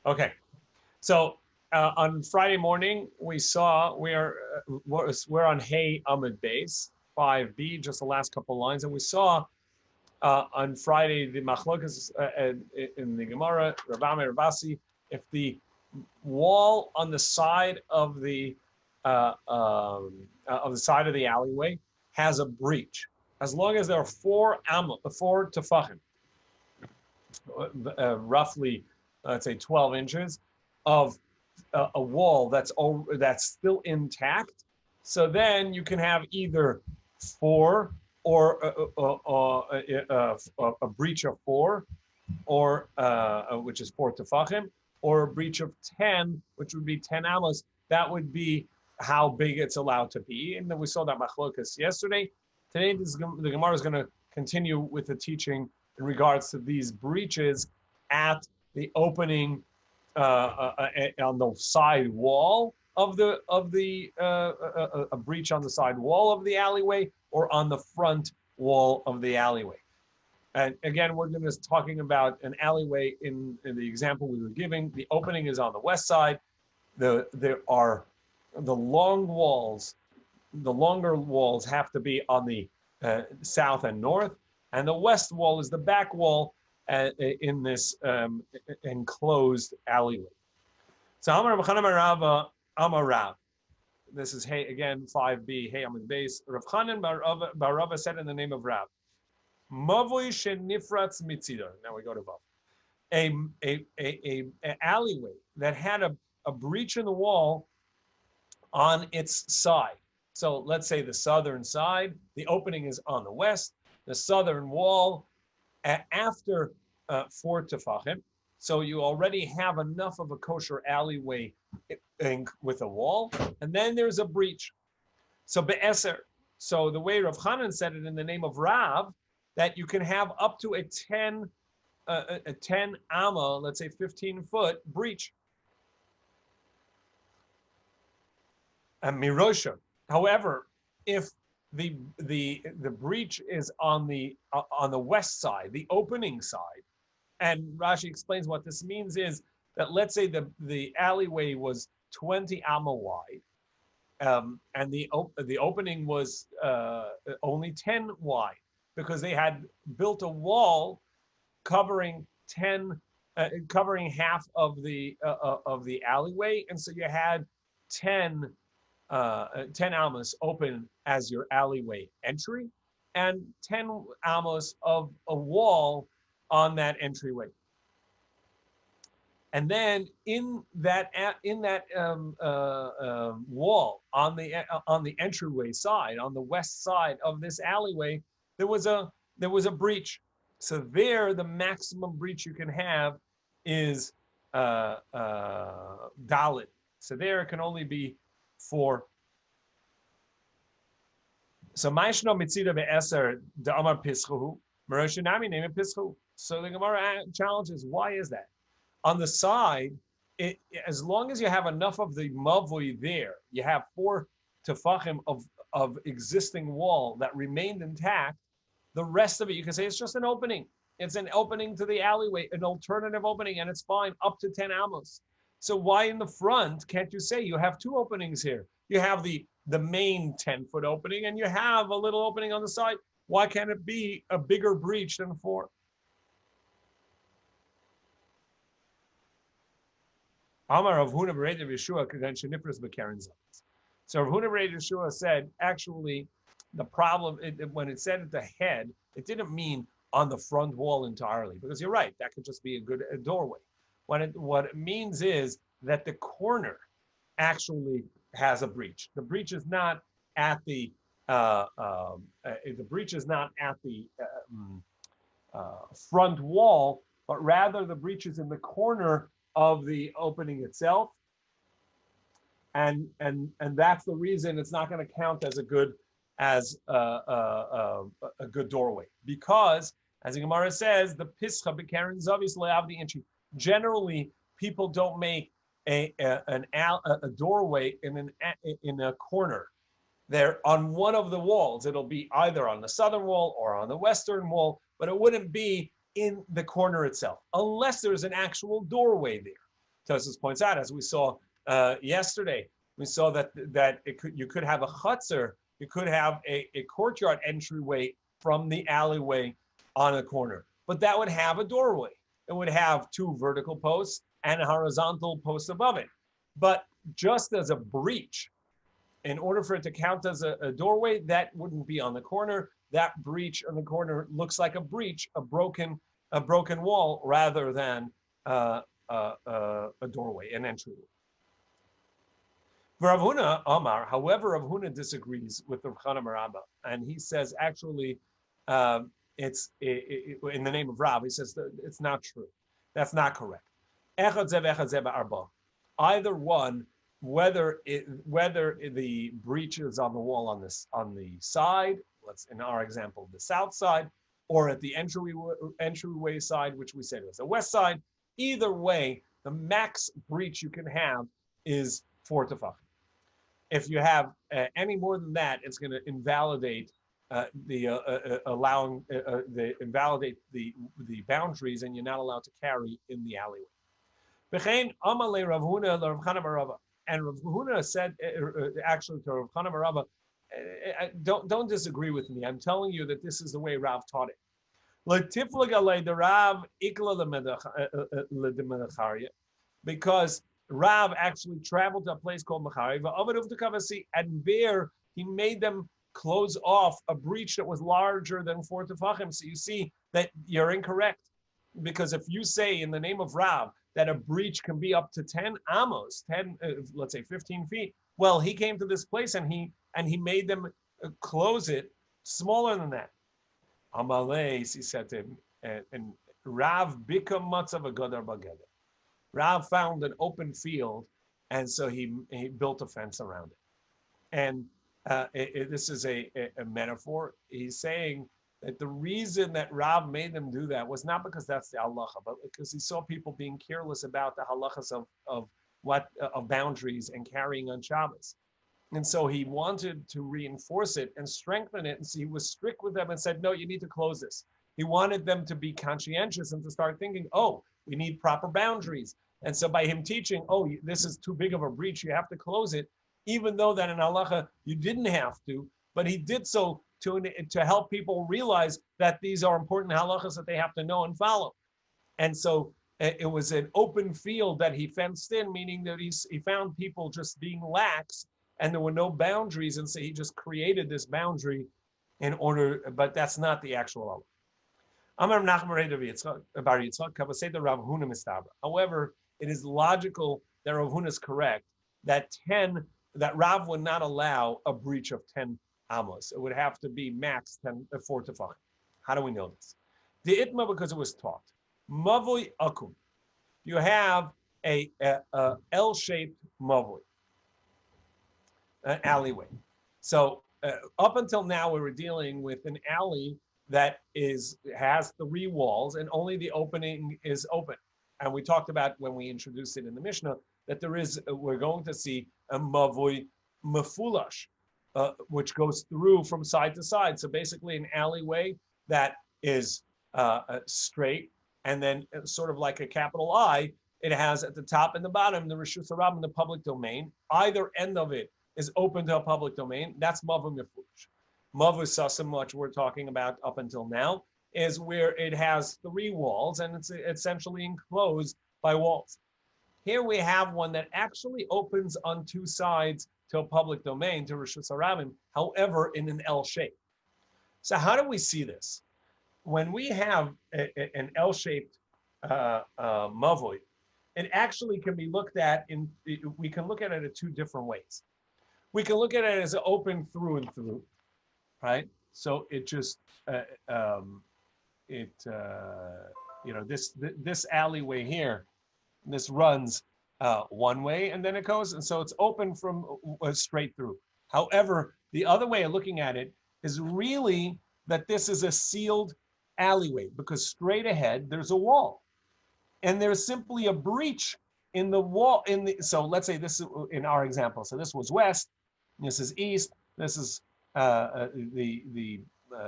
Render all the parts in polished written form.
Okay, so on Friday morning we saw we're on Hey Amid base 5b, just the last couple lines, and we saw on Friday the machlokas in the Gemara, Rabami Ravasi, if the wall on the side of the side of the alleyway has a breach, as long as there are four tefachim, roughly, let's say 12 inches of a wall that's still intact. So then you can have either four or a breach of four, or which is four tefachim, or a breach of 10, which would be 10 amos. That would be how big it's allowed to be. And then we saw that machlokas yesterday. Today, the Gemara is going to continue with the teaching in regards to these breaches at the opening on the side wall of a breach on the side wall of the alleyway, or on the front wall of the alleyway. And again, we're going to be talking about an alleyway in the example we were giving. The opening is on the west side. There are the long walls. The longer walls have to be on the south and north, and the west wall is the back wall in this enclosed alleyway. So Amar Rava Amar Rav. This is Hey again 5b. Hey Amid base. Rav Chanan bar Rava said in the name of Rav, Mavoi shenifratz mitzidor. Now we go to Vav. A alleyway that had a breach in the wall on its side. So let's say the southern side, the opening is on the west, the southern wall after 4 tefachim. So you already have enough of a kosher alleyway with a wall, and then there's a breach. So be'eser. So the way Rav Chanan said it in the name of Rav, that you can have up to a 10 amma, let's say 15-foot breach. And mirosha. However, if the breach is on the west side, the opening side, and Rashi explains what this means is that, let's say the alleyway was 20 amma wide, and the opening was only 10 wide, because they had built a wall covering half of the alleyway, and so you had 10 amos open as your alleyway entry, and 10 amos of a wall on that entryway. And then in that wall on the entryway side, on the west side of this alleyway, there was a breach. So there, the maximum breach you can have is dalit. So there it can only be 4. So Maishno Mitzida be'eser da'amar pischuhu, Meroshinami name it pischu. So the Gemara challenges, why is that? On the side, as long as you have enough of the mavui there, you have 4 tefachim of existing wall that remained intact. The rest of it, you can say it's just an opening. It's an opening to the alleyway, an alternative opening, and it's fine up to 10 amos. So why in the front can't you say you have 2 openings here? You have the main 10-foot opening, and you have a little opening on the side. Why can't it be a bigger breach than 4? Amar Rav Huna b'Rei Yeshua k'gan shenifras b'keren zayis. So Rav Huna b'Rei Yeshua said, actually, the problem, when it said at the head, it didn't mean on the front wall entirely, because you're right, that could just be a doorway. What it means is that the corner actually has a breach. The breach is not at the front wall, but rather the breach is in the corner of the opening itself, and that's the reason it's not going to count as a good doorway, because as the Gemara says, the pischa b'keren zavis le'avdi inchi. Generally, people don't make a doorway in a corner. They're on one of the walls. It'll be either on the southern wall or on the western wall, but it wouldn't be in the corner itself, unless there's an actual doorway there. Tosus points out, as we saw yesterday, we saw that you could have a chutzner, you could have a courtyard entryway from the alleyway on a corner, but that would have a doorway. It would have two vertical posts and a horizontal post above it. But just as a breach, in order for it to count as a doorway, that wouldn't be on the corner. That breach on the corner looks like a breach, a broken wall, rather than a doorway, an entryway. Rav Huna Amar, however, Rav Huna disagrees with Rav Chana bar Abba, and he says actually it's in the name of Rav. He says that it's not true. That's not correct. Either one, whether the breach is on the wall on the side, let's in our example the south side, or at the entryway side, which we said was the west side. Either way, the max breach you can have is 4 tefachim. If you have any more than that, it's going to invalidate invalidate the boundaries, and you're not allowed to carry in the alleyway. And Rav Huna said, actually to Rav Chana bar Abba, don't disagree with me. I'm telling you that this is the way Rav taught it. Because Rav actually traveled to a place called Mechari, and there he made them close off a breach that was larger than 4 tefachim. So you see that you're incorrect, because if you say in the name of Rav that a breach can be up to 10 amos, 10, let's say 15 feet, well, he came to this place and he made them close it smaller than that. Amaleis, he said to him, and Rav bika matzav agadar bageder. Rav found an open field, and so he built a fence around it. And this is a metaphor. He's saying that the reason that Rav made them do that was not because that's the halacha, but because he saw people being careless about the halachas of boundaries and carrying on Shabbos. And so he wanted to reinforce it and strengthen it. And so he was strict with them and said, no, you need to close this. He wanted them to be conscientious and to start thinking, oh, we need proper boundaries. And so by him teaching, oh, this is too big of a breach, you have to close it, even though that in halacha you didn't have to, but he did so to help people realize that these are important halachas that they have to know and follow. And so it was an open field that he fenced in, meaning that he found people just being lax and there were no boundaries. And so he just created this boundary in order, but that's not the actual halacha. However, it is logical that Rav Huna is correct that Rav would not allow a breach of 10 amos. It would have to be max 4 tefachim. How do we know this? The itma, because it was taught. Mavoi akum. You have a L-shaped mavoi, an alleyway. So up until now, we were dealing with an alley that has 3 walls and only the opening is open. And we talked about when we introduced it in the Mishnah that we're going to see a mavoi mefulash, which goes through from side to side. So basically an alleyway that is straight, and then sort of like a capital I, it has at the top and the bottom the Rishus HaRabim, the public domain. Either end of it is open to a public domain. That's mavoi mefulash. Mavoi sasim, which we're talking about up until now, is where it has 3 walls and it's essentially enclosed by walls. Here we have one that actually opens on 2 sides to a public domain, to Rishus HaRabim, however, in an L shape. So how do we see this? When we have an L-shaped mavoi, it actually can be looked at we can look at it in 2 different ways. We can look at it as open through and through, right? So it just, this alleyway here, this runs one way and then it goes, and so it's open from straight through. However, the other way of looking at it is really that this is a sealed alleyway, because straight ahead there's a wall, and there's simply a breach in the wall. So let's say this is in our example. So this was west, this is east, this is the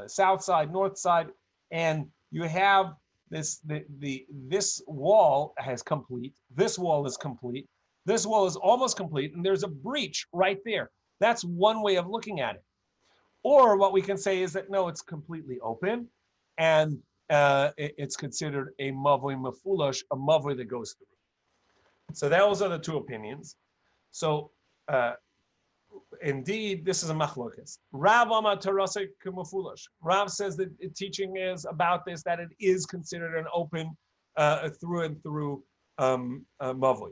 south side, north side, and you have this wall is complete. This wall is complete. This wall is almost complete, and there's a breach right there. That's one way of looking at it. Or what we can say is that no, it's completely open, and it's considered a mavoi mafulash, a mavoi that goes through. So those are the two opinions. So indeed, this is a machlokas. Rav Amar Tarasik Mafulash. Rav says that the teaching is about this, that it is considered an open through and through mavoi.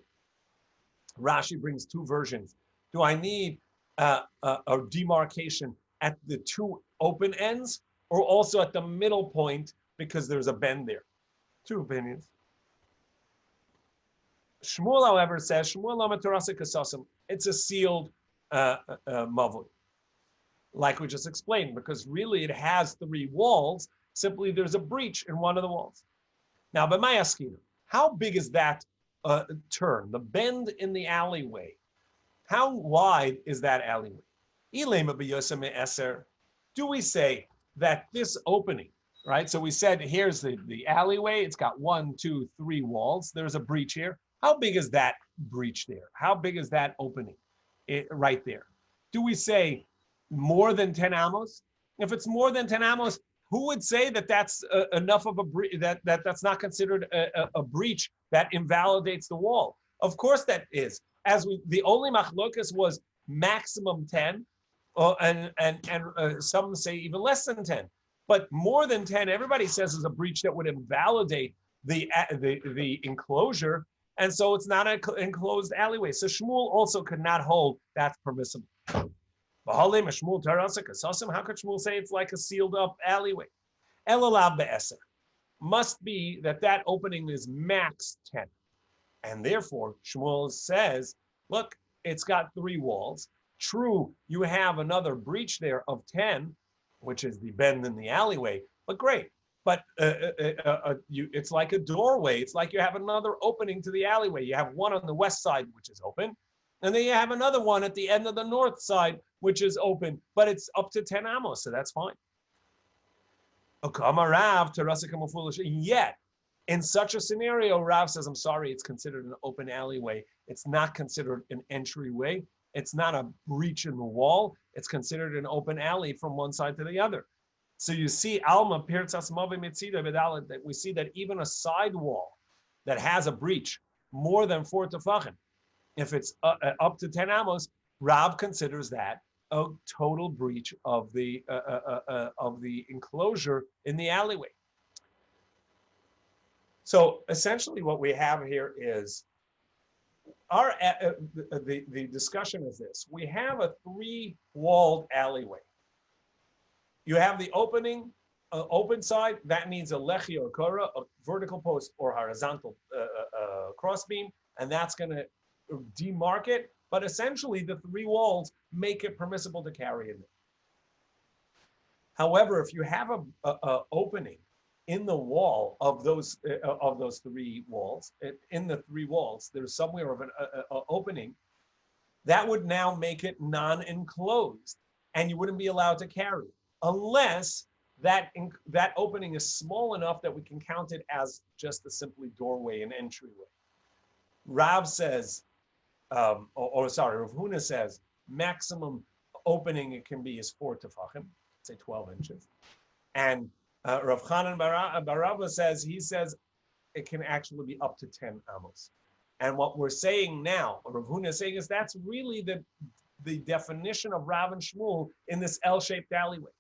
Rashi brings two versions. Do I need a demarcation at the two open ends, or also at the middle point because there's a bend there? Two opinions. Shmuel, however, says it's a sealed mavoi, like we just explained, because really it has three walls. Simply, there's a breach in one of the walls. Now, b'mayaskinu, how big is that turn? The bend in the alleyway. How wide is that alleyway? Do we say that this opening, right? So we said here's the alleyway. It's got 1, 2, 3 walls. There's a breach here. How big is that breach there? How big is that opening right there? Do we say more than 10 amos? If it's more than 10 amos, who would say that that's enough of a breach, that's not considered a breach that invalidates the wall? Of course that is. The only machlokas was maximum 10, and some say even less than 10. But more than 10, everybody says is a breach that would invalidate the enclosure, and so it's not an enclosed alleyway. So Shmuel also could not hold that's permissible. How could Shmuel say it's like a sealed up alleyway? Elalav be'eser. Must be that opening is max 10. And therefore, Shmuel says, look, it's got 3 walls. True, you have another breach there of 10, which is the bend in the alleyway, but great. But it's like a doorway. It's like you have another opening to the alleyway. You have one on the west side, which is open, and then you have another one at the end of the north side, which is open, but it's up to 10 amos, so that's fine. Yet, in such a scenario, Rav says, I'm sorry, it's considered an open alleyway. It's not considered an entryway. It's not a breach in the wall. It's considered an open alley from one side to the other. So you see, Alma Pirtzas Mavi Mitzida Vidalit, that we see that even a side wall that has a breach more than 4 tefachim, if it's up to 10 amos, Rav considers that a total breach of the enclosure in the alleyway. So essentially, what we have here is the discussion is this: we have a 3-walled alleyway. You have the opening, open side, that needs a lechi or kora, a vertical post or horizontal crossbeam, and that's going to demark it. But essentially, the 3 walls make it permissible to carry it. However, if you have a opening in the wall of those 3 walls, in the 3 walls, there's somewhere of an opening, that would now make it non-enclosed, and you wouldn't be allowed to carry it, unless that opening is small enough that we can count it as just a simply doorway and entryway. Rav says, Rav Huna says, maximum opening it can be is 4 tefachim, say 12 inches. And Rav Chanan Barabba says it can actually be up to 10 amos. And what we're saying now, Rav Huna is saying, is that's really the definition of Rav and Shmuel in this L-shaped alleyway.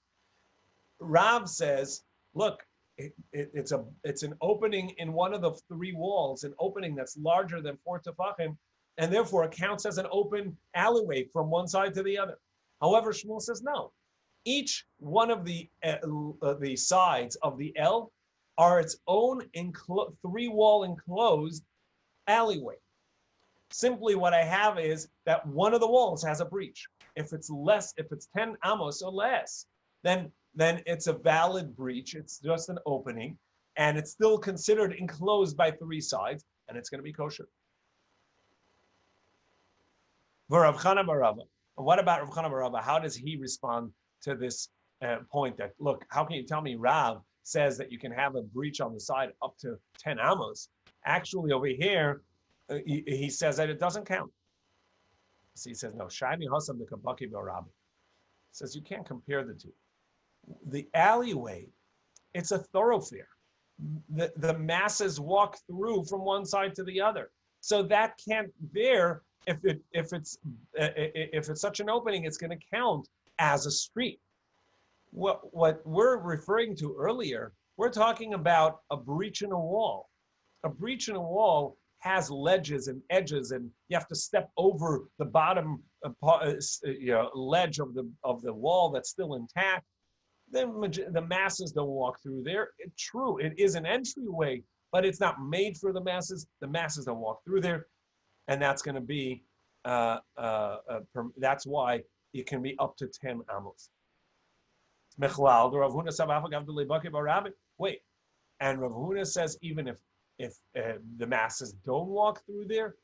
Rav says, look, it's an opening in one of the 3 walls, an opening that's larger than 4 tefachim, and therefore it counts as an open alleyway from one side to the other. However, Shmuel says no. Each one of the sides of the L are its own 3-wall enclosed alleyway. Simply what I have is that one of the walls has a breach. If it's 10 amos or less, then it's a valid breach. It's just an opening, and it's still considered enclosed by 3 sides, and it's going to be kosher. Rav Chana bar Rabba. What about Rav Chana bar Rabba? How does he respond to this point that, look, how can you tell me Rav says that you can have a breach on the side up to 10 amos. Actually, over here, he says that it doesn't count. So he says, no, Shiny Hasam the Kabaki Barabi. Says you can't compare the two. The alleyway, it's a thoroughfare. The masses walk through from one side to the other. So that can't there, if it's such an opening, it's going to count as a street. What we're referring to earlier, we're talking about a breach in a wall. A breach in a wall has ledges and edges, and you have to step over the bottom ledge of the wall that's still intact. Then the masses don't walk through there. True, it is an entryway, but it's not made for the masses. The masses don't walk through there, and that's going to be that's why it can be up to 10 amos. Wait, and Rav Huna says even if the masses don't walk through there,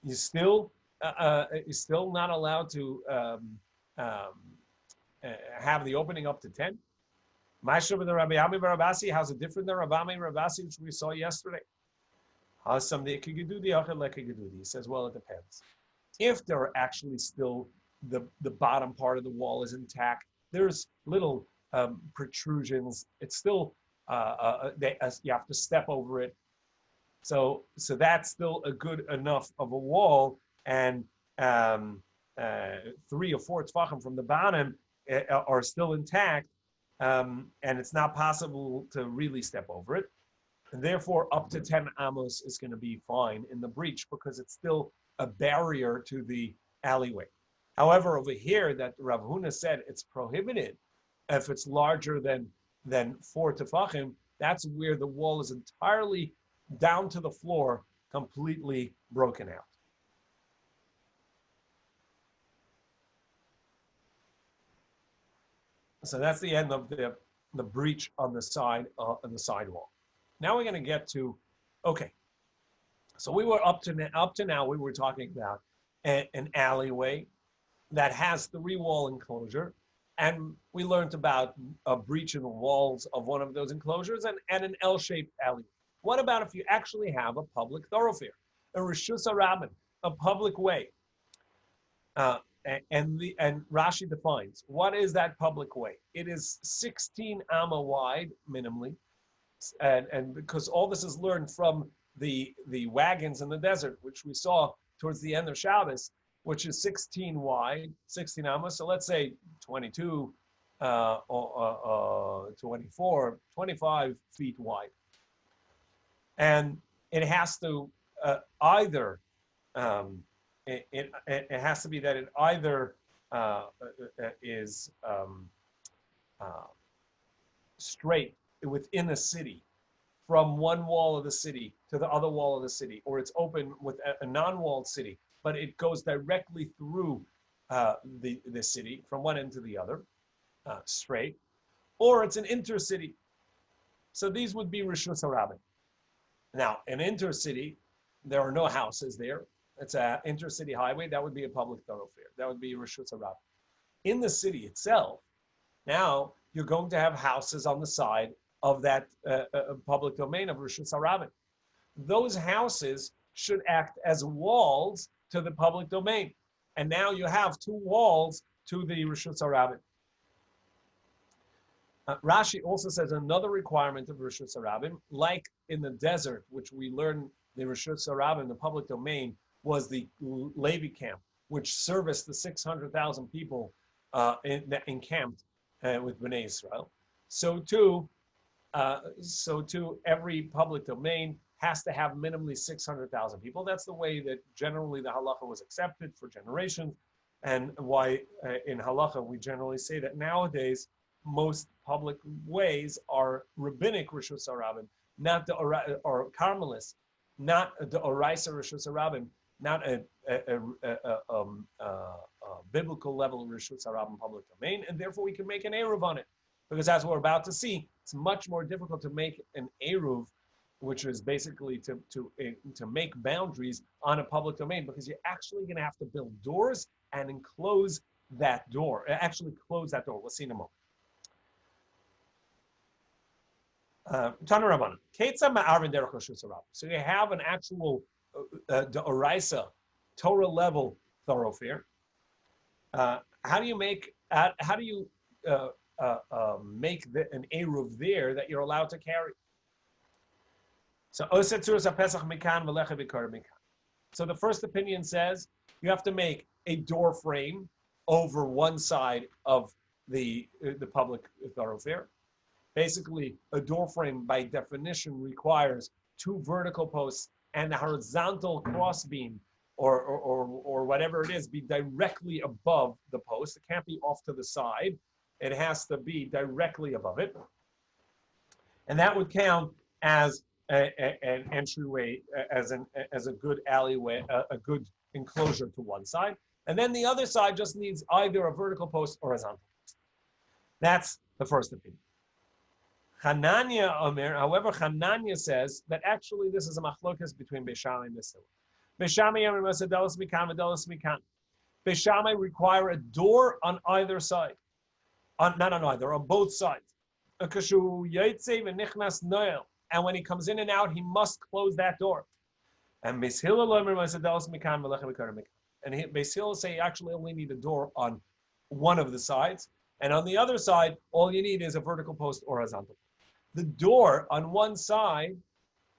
you're still not allowed to have the opening up to 10. How's it different than Rabbi Ami Rabasi, which we saw yesterday? He says, well, it depends. If there are actually still the bottom part of the wall is intact, there's little protrusions. It's still you have to step over it. So that's still a good enough of a wall, and 3 or 4 tefachim from the bottom are still intact, and it's not possible to really step over it. And therefore, up to 10 amos is going to be fine in the breach because it's still a barrier to the alleyway. However, over here, that Rav Huna said it's prohibited if it's larger than 4 tefachim. That's where the wall is entirely down to the floor, completely broken out. So that's the end of the breach on the side on the sidewall. Now we're going to get to, okay. So we were up to now we were talking about an alleyway that has 3 wall enclosure, and we learned about a breach in the walls of one of those enclosures and an L-shaped alleyway. What about if you actually have a public thoroughfare, a Rishus HaRabban, a public way? And Rashi defines, what is that public way? It is 16 amma wide, minimally, and because all this is learned from the wagons in the desert, which we saw towards the end of Shabbos, which is 16 wide, 16 amma. So let's say 22, 24, 25 feet wide. And it has to either, it has to be that it either is straight within a city, from one wall of the city to the other wall of the city, or it's open with a non-walled city, but it goes directly through the city from one end to the other, straight, or it's an intercity. So these would be Rishus HaRabban. Now, an intercity, there are no houses there. It's an intercity highway. That would be a public thoroughfare. That would be Rishus HaRabban. In the city itself, now you're going to have houses on the side of that public domain of Rishus HaRabban. Those houses should act as walls to the public domain. And now you have 2 walls to the Rishus HaRabban. Rashi also says another requirement of Rishus HaRabban, like in the desert, which we learned the Rishus HaRabban, the public domain, was the Levi camp, which serviced the 600,000 people encamped with Bnei Israel. So too, every public domain has to have minimally 600,000 people. That's the way that generally the halacha was accepted for generations, and why in halacha we generally say that nowadays most public ways are rabbinic Rishus HaRabban, not the or Carmelis, not the Oraisa Rishus HaRabban, not a biblical level of Rishus HaRabban public domain, and therefore we can make an Eruv on it. Because as we're about to see, it's much more difficult to make an Eruv, which is basically to make boundaries on a public domain, because you're actually going to have to build doors and enclose that door, actually close that door. We'll see in a moment. Tana Rabbanan. So you have an actual Oraisa, Torah level thoroughfare. How do you make an eruv there that you're allowed to carry? So So the first opinion says you have to make a door frame over one side of the public thoroughfare. Basically, a door frame by definition requires two vertical posts and a horizontal crossbeam or whatever it is be directly above the post. It can't be off to the side. It has to be directly above it. And that would count as an entryway, as a good alleyway, a good enclosure to one side. And then the other side just needs either a vertical post or a horizontal post. That's the first opinion. However, Hananya says that actually this is a machlokas between Beis Shammai and Beis Hillel. Beis Shammai require a door on either side. Not on either, on both sides. And when he comes in and out, he must close that door. And Beis Hillel say you actually only need a door on one of the sides. And on the other side, all you need is a vertical post or horizontal. The door on one side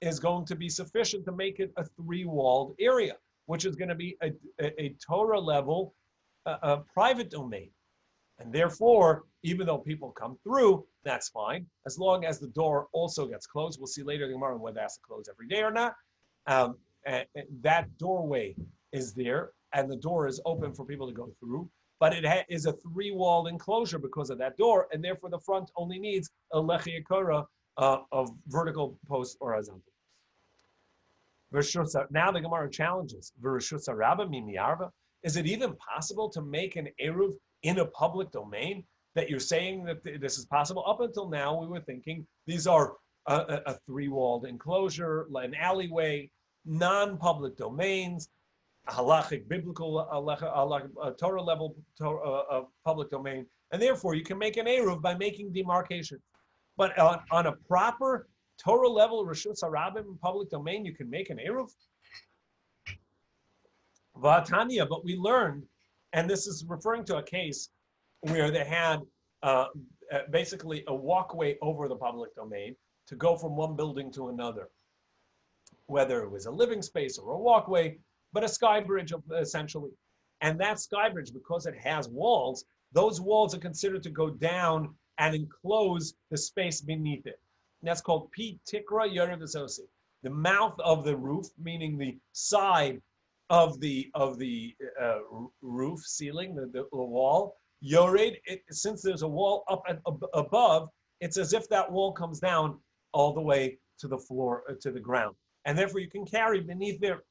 is going to be sufficient to make it a three-walled area, which is going to be a Torah level private domain. And therefore, even though people come through, that's fine, as long as the door also gets closed. We'll see later in the Gemara whether it has to close every day or not. That doorway is there, and the door is open for people to go through. But it is a three-walled enclosure because of that door, and therefore the front only needs a lechi yakora of vertical post or horizontal. Now the Gemara challenges: is it even possible to make an eruv in a public domain? That you're saying that this is possible? Up until now, we were thinking these are a three-walled enclosure, an alleyway, non-public domains. Halachic, biblical, Torah level public domain, and therefore you can make an eruv by making demarcation. But on a proper Torah level Reshus Harabim public domain, you can make an eruv. V'atanya, but we learned, and this is referring to a case where they had basically a walkway over the public domain to go from one building to another, whether it was a living space or a walkway, but a sky bridge essentially. And that sky bridge, because it has walls, those walls are considered to go down and enclose the space beneath it. And that's called Pi Tikra Yorev Asosi. The mouth of the roof, meaning the side of the roof ceiling, the wall, Yored, since there's a wall up and above, it's as if that wall comes down all the way to the floor, to the ground. And therefore you can carry beneath there.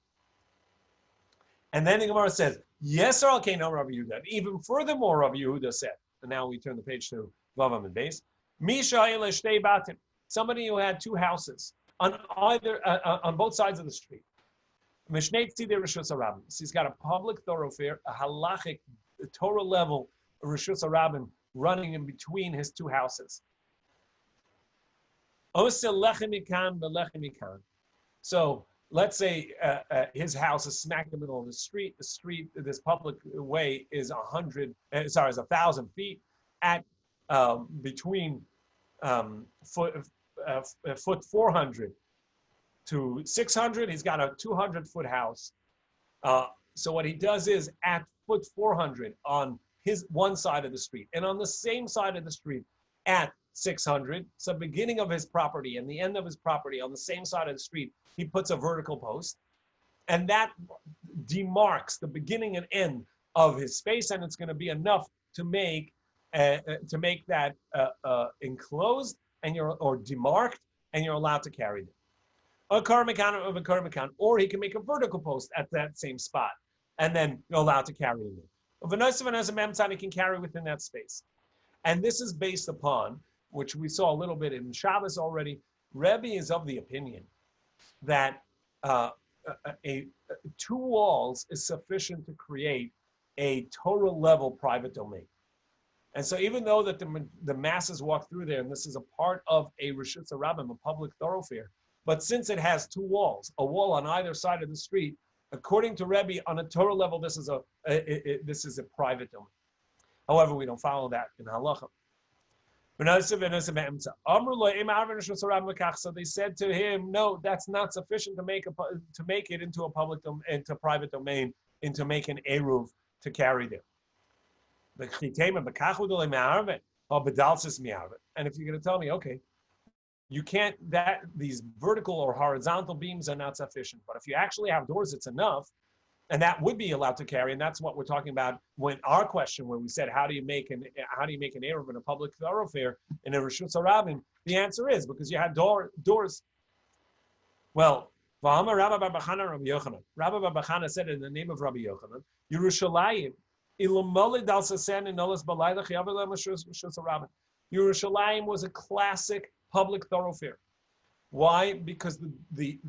And then the Gemara says, yes, or okay, no, Rabbi Yehuda. Even furthermore, Rabbi Yehuda said, and now we turn the page to Vavam and Beis. Misha shtei batim, somebody who had two houses on both sides of the street. Mishnei tzidei Reshus Harabim. So he's got a public thoroughfare, a halachic, a Torah level Reshus Harabim running in between his two houses. So let's say his house is smack in the middle of the street. The street, this public way is 1,000 feet at between foot 400 to 600. He's got a 200-foot house. So what he does is at foot 400 on his one side of the street, and on the same side of the street at 600, so beginning of his property and the end of his property on the same side of the street, he puts a vertical post, and that demarks the beginning and end of his space, and it's going to be enough to make that enclosed or demarked, and you're allowed to carry them. A karmakan of a karmakan, or he can make a vertical post at that same spot, and then you're allowed to carry them. Of a he can carry within that space. And this is based upon, which we saw a little bit in Shabbos already, Rebbe is of the opinion that two walls is sufficient to create a Torah level private domain. And so even though that the masses walk through there, and this is a part of a Rishutz Rabbim, a public thoroughfare, but since it has two walls, a wall on either side of the street, according to Rebbe, on a Torah level, this is a private domain. However, we don't follow that in halacha. So they said to him, "No, that's not sufficient to make it into a public into private domain, into make an eruv to carry there." And if you're going to tell me, okay, you can't, that these vertical or horizontal beams are not sufficient, but if you actually have doors, it's enough, and that would be allowed to carry. And that's what we're talking about when our question, when we said, how do you make an eruv in a public thoroughfare in a Rishutz Rabbim? The answer is because you had doors. Well, Rabbi Bar Bachana said in the name of Rabbi Yochanan, Yerushalayim, Yerushalayim was a classic public thoroughfare. Why? Because the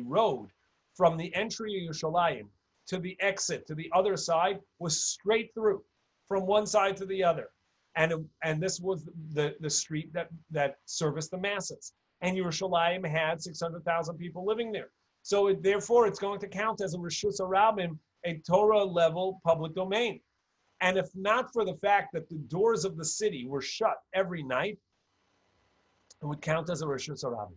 road from the entry of Yerushalayim to the exit to the other side was straight through from one side to the other, and this was the street that serviced the masses. And Yerushalayim had 600,000 people living there, so therefore it's going to count as a Rishus Rabbim, a Torah level public domain. And if not for the fact that the doors of the city were shut every night, it would count as a Rishus Rabbim.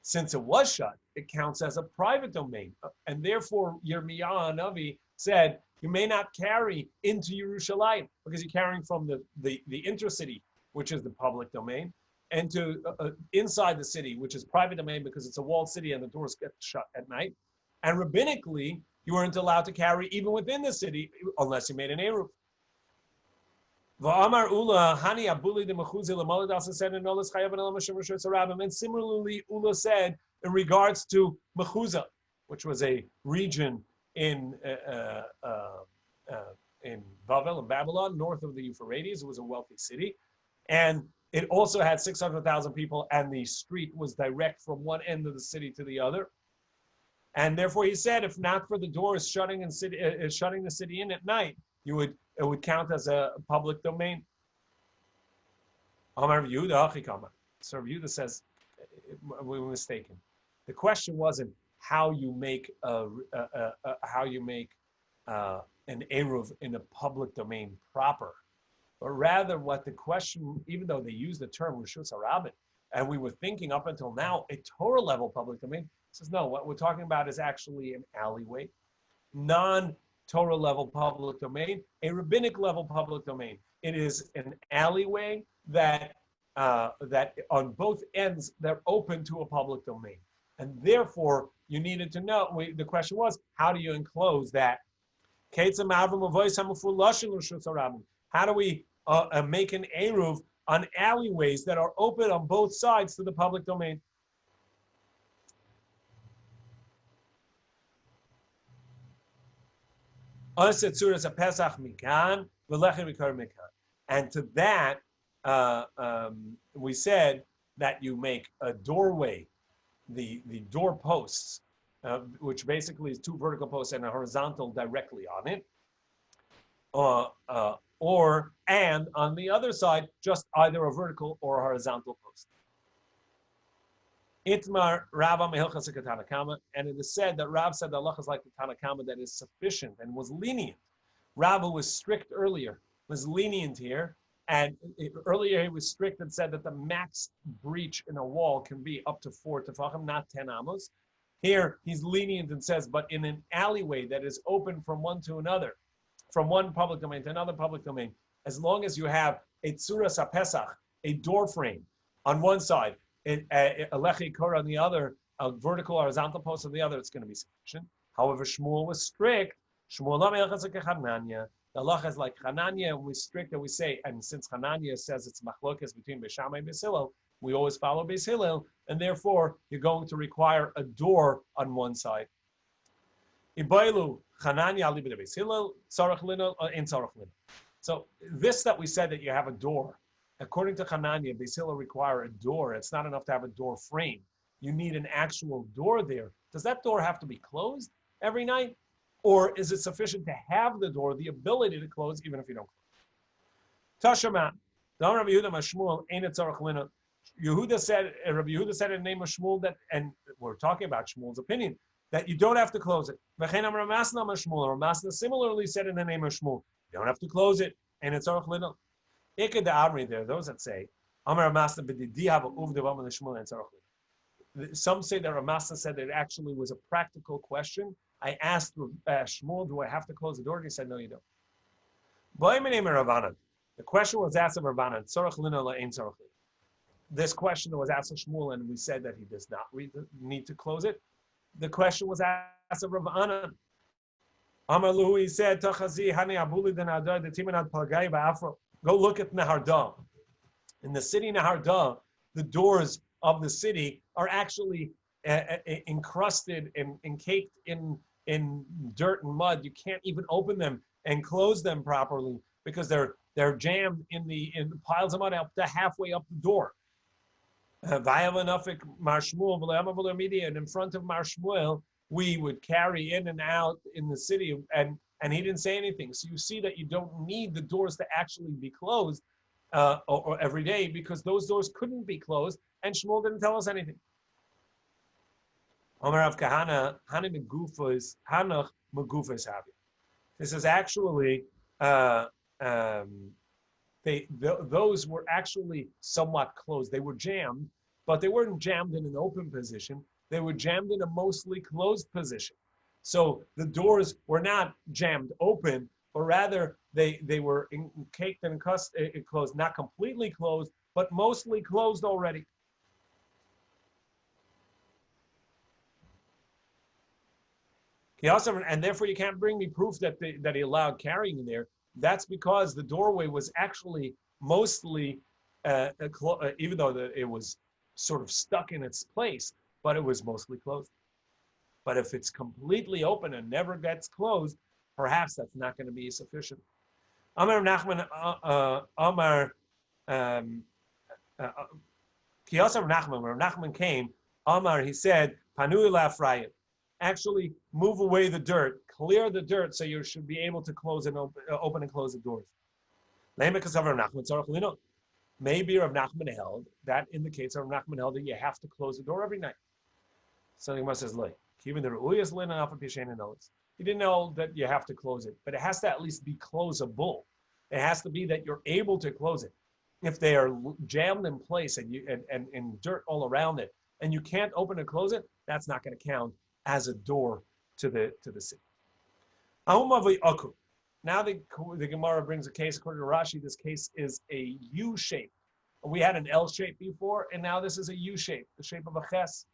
Since it was shut, it counts as a private domain. And therefore, Yirmiyah Hanavi said, you may not carry into Yerushalayim because you're carrying from the intercity, which is the public domain, and to inside the city, which is private domain because it's a walled city and the doors get shut at night. And rabbinically, you weren't allowed to carry even within the city unless you made an eruv. And similarly, Ula said in regards to Mechuzah, which was a region in Bavel, in Babylon, north of the Euphrates. It was a wealthy city. And it also had 600,000 people, and the street was direct from one end of the city to the other. And therefore, he said, if not for the doors shutting the city in at night, it would count as a public domain. So Rabbi Yehuda says we were mistaken. The question wasn't how you make an eruv in a public domain proper, but rather what the question, even though they used the term Rishus Rabbim, and we were thinking up until now a Torah level public domain, says no. What we're talking about is actually an alleyway, non-Torah level public domain, a rabbinic level public domain. It is an alleyway that on both ends they're open to a public domain, and therefore you needed to know. The question was, how do you enclose that? How do we make an eruv on alleyways that are open on both sides to the public domain? And to that, we said that you make a doorway, the door posts, which basically is two vertical posts and a horizontal directly on it, and on the other side, just either a vertical or a horizontal post. Itmar Rabba Mehilchas Tanakama, and it is said that Rav said that Allah is like the Tanakama, that is sufficient and was lenient. Rabba was strict earlier, was lenient here, and earlier he was strict and said that the max breach in a wall can be up to 4 tefachim, not 10 amos. Here he's lenient and says, but in an alleyway that is open from one to another, from one public domain to another public domain, as long as you have a tzuras hapesach, a door frame on one side, a lechi kor on the other, a vertical or horizontal post on the other, it's going to be sufficient. However, Shmuel was strict. Shmuel the halacha is like Hananya, and we're strict that we say, and since Hananya says it's machlokas between Beis Shammai and Beis Hillel, we always follow Beis Hillel, and therefore you're going to require a door on one side. Ibailu Hananya ali Beis Hillel tzarach lino in tzarach lino. So this that we said that you have a door, according to Hananya, Beis Hillel require a door. It's not enough to have a door frame. You need an actual door there. Does that door have to be closed every night? Or is it sufficient to have the door, the ability to close, even if you don't Tashama. Rabbi Yehuda Mashmuel ain't a tzarich lina. Yehuda said, Rabbi Yehuda said in the name of Shmuel that, and we're talking about Shmuel's opinion, that you don't have to close it. Ramasna similarly said in the name of Shmuel, you don't have to close it, and it's tzarich lina. Iked the Amri, there are those that say, Amar Ramasna b'didiha v'uvdevam and Shmuel and tzarich lina. Some say that Ramasna said that it actually was a practical question. I asked Shmuel, do I have to close the door? And he said, no, you don't. The question was asked of Rabbanan, tzarich lina la'ein tzarich lina. This question was asked of Shmuel, and we said that he does not need to close it. The question was asked of Rabbanan. Amar Luhu, he said, Tachazi hani abuli denadar detimanad palgai ba'afro. Go look at Nahardah. In the city Nahardah, the doors of the city are actually encrusted and encaked in dirt and mud. You can't even open them and close them properly because they're jammed in the piles of mud up to halfway up the door. And in front of Mar Shmuel, we would carry in and out in the city, and he didn't say anything. So you see that you don't need the doors to actually be closed or every day, because those doors couldn't be closed, and Shmuel didn't tell us anything. This is actually those were actually somewhat closed. They were jammed, but they weren't jammed in an open position. They were jammed in a mostly closed position. So the doors were not jammed open, but rather they were encaked and closed, not completely closed, but mostly closed already. And therefore you can't bring me proof that he allowed carrying in there. That's because the doorway was actually mostly, even though it was sort of stuck in its place, but it was mostly closed. But if it's completely open and never gets closed, perhaps that's not going to be sufficient. Amar Nachman, Kiyasam Nachman, when Nachman came, Amar, he said, Panu ilafrayim. Actually, move away the dirt, clear the dirt, so you should be able to close and open and close the doors. Maybe Rav Nachman held that indicates Rav Nachman held that you have to close the door every night. So the Gemara says, "Look, even the ru'uyas lina alpha pishen and knows." He didn't know that you have to close it, but it has to at least be closable. It has to be that you're able to close it. If they are jammed in place and dirt all around it, and you can't open and close it, that's not going to count as a door to the city. Now the Gemara brings a case, according to Rashi, this case is a U shape. We had an L shape before, and now this is a U shape, the shape of a ches.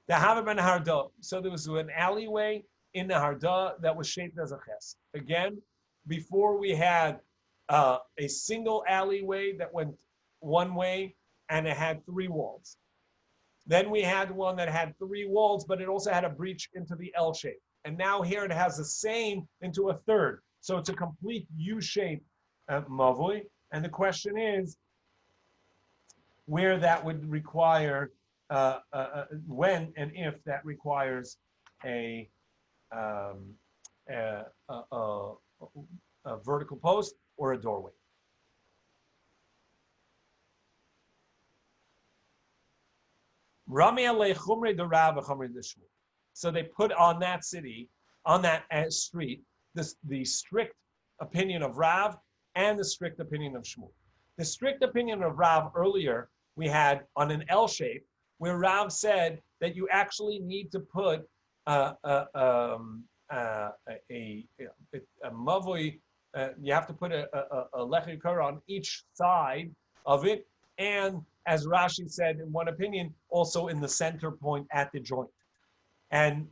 So there was an alleyway in the Hardah that was shaped as a ches. Again, before we had a single alleyway that went one way, and it had three walls. Then we had one that had three walls, but it also had a breach into the L shape. And now here it has the same into a third. So it's a complete U-shape mavui. And the question is where that would require, when and if that requires a vertical post or a doorway. So they put on that city, on that street, the strict opinion of Rav and the strict opinion of Shmuel. The strict opinion of Rav earlier we had on an L shape, where Rav said that you actually need to put a mavoi, you have to put a lechikar on each side of it, and as Rashi said in one opinion, also in the center point at the joint. And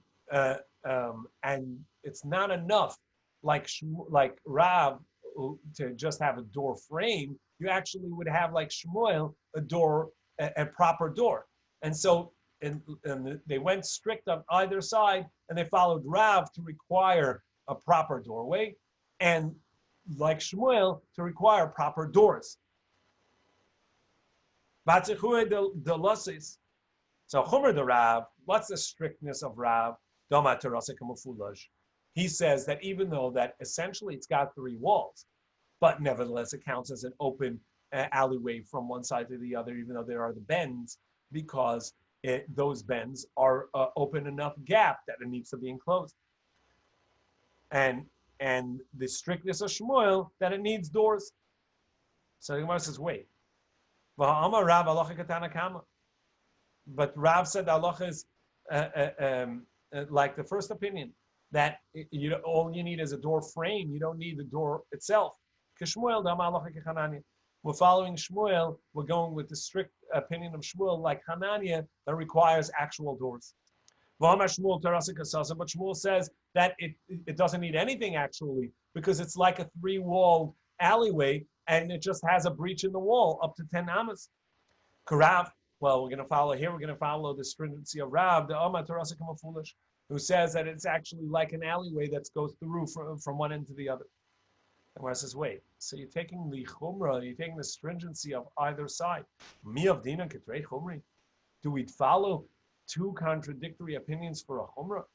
it's not enough, like Rav, to just have a door frame. You actually would have, like Shmuel, a door, a proper door. And so and they went strict on either side, and they followed Rav to require a proper doorway, and like Shmuel, to require proper doors. So Chomer the Rav, what's the strictness of Rav? He says that even though that essentially it's got three walls, but nevertheless it counts as an open alleyway from one side to the other, even though there are the bends, because those bends are open enough gap that it needs to be enclosed. And the strictness of Shmuel that it needs doors. So the Gemara says, wait. But Rav said the halacha is like the first opinion, that all you need is a door frame. You don't need the door itself. We're following Shmuel. We're going with the strict opinion of Shmuel, like Hananiah, that requires actual doors. But Shmuel says that it doesn't need anything actually, because it's like a 3-walled alleyway, and it just has a breach in the wall up to 10 amas. Karav, well, we're going to follow here. We're going to follow the stringency of Rav, the Omar Torasa Kama Foolish, who says that it's actually like an alleyway that goes through from one end to the other. And where it says, wait, so you're taking the chumrah, you're taking the stringency of either side. Mi of dinan ketrei chumri. Do we follow two contradictory opinions for a chumrah?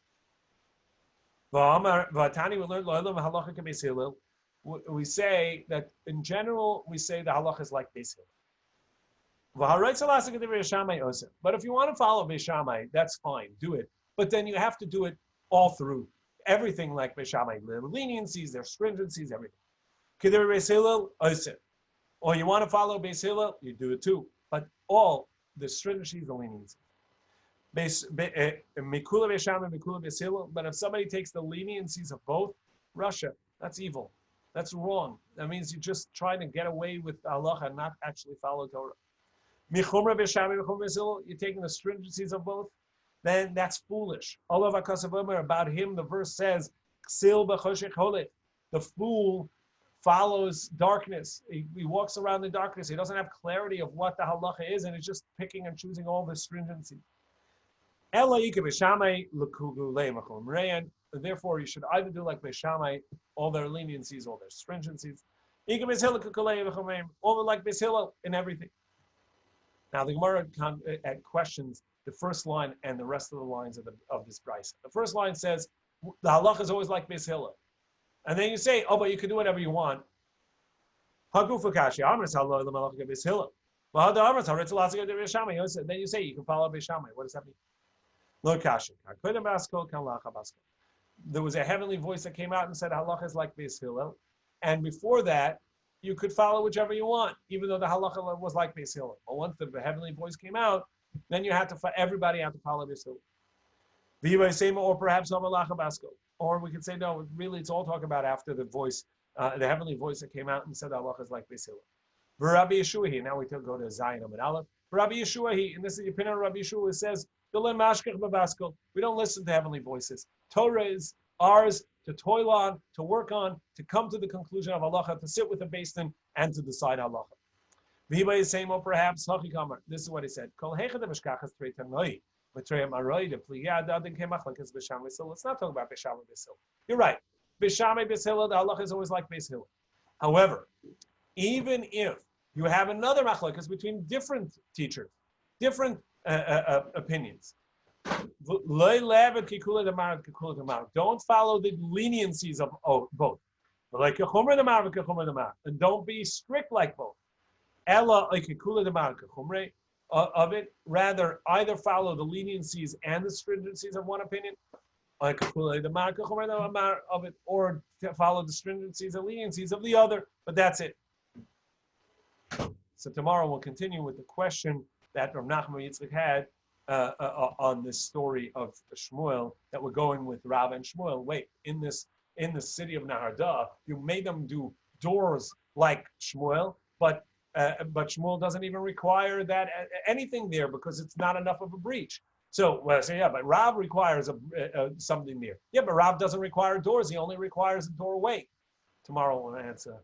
We say that in general, we say the halach is like Beis Hillel. But if you want to follow Beis Shammai, that's fine, do it. But then you have to do it all through. Everything like Beis Shammai, their leniencies, their stringencies, everything. Or you want to follow Beis Hillel, you do it too. But all the stringencies, the leniencies. But if somebody takes the leniencies of both, Russia, that's evil. That's wrong. That means you're just trying to get away with Allah and not actually follow Torah. You're taking the stringencies of both, then that's foolish. About him, the verse says, the fool follows darkness. He walks around the darkness. He doesn't have clarity of what the halacha is, and he's just picking and choosing all the stringency. Therefore, you should either do like Beis Shammai, all their leniencies, all their stringencies, or like Beis Hillel in everything. Now, the Gemara questions the first line and the rest of the lines of this brisa. The first line says the halacha is always like Beis Hillel, and then you say, oh, but you can do whatever you want. Then you say you can follow Beis Shammai. What does that mean? There was a heavenly voice that came out and said halacha is like Beis Hillel, and before that, you could follow whichever you want, even though the halacha was like Beis Hillel. But once the heavenly voice came out, then you had to everybody had to follow Beis Hillel. Or perhaps or we could say no, really it's all talking about after the voice, the heavenly voice that came out and said halacha is like Beis Hillel. Rabbi Yeshua, now we go to Zion Amid Aleph. Rabbi Yeshua, and this is the opinion of Rabbi Yeshua, says we don't listen to heavenly voices. Torah is ours to toil on, to work on, to come to the conclusion of halacha, to sit with the basin and to decide halacha. Viva is saying, or perhaps this is what he said. Let's not talk about Beis Shammai, Beis Hillel. You're right. Beis Shammai, Beis Hillel, the halacha is always like Beis Hillel. However, even if you have another machlokes between different teachers, different opinions. Don't follow the leniencies of both. And don't be strict like both. Of it, rather either follow the leniencies and the stringencies of one opinion, of it, or follow the stringencies and leniencies of the other. But that's it. So tomorrow we'll continue with the question that Rav Nachman Yitzchak had on this story of Shmuel, that we're going with Rav and Shmuel. Wait, in the city of Nahardah, you made them do doors like Shmuel, but Shmuel doesn't even require that anything there because it's not enough of a breach. So, but Rav requires something there. Yeah, but Rav doesn't require doors; he only requires a doorway. Tomorrow we'll answer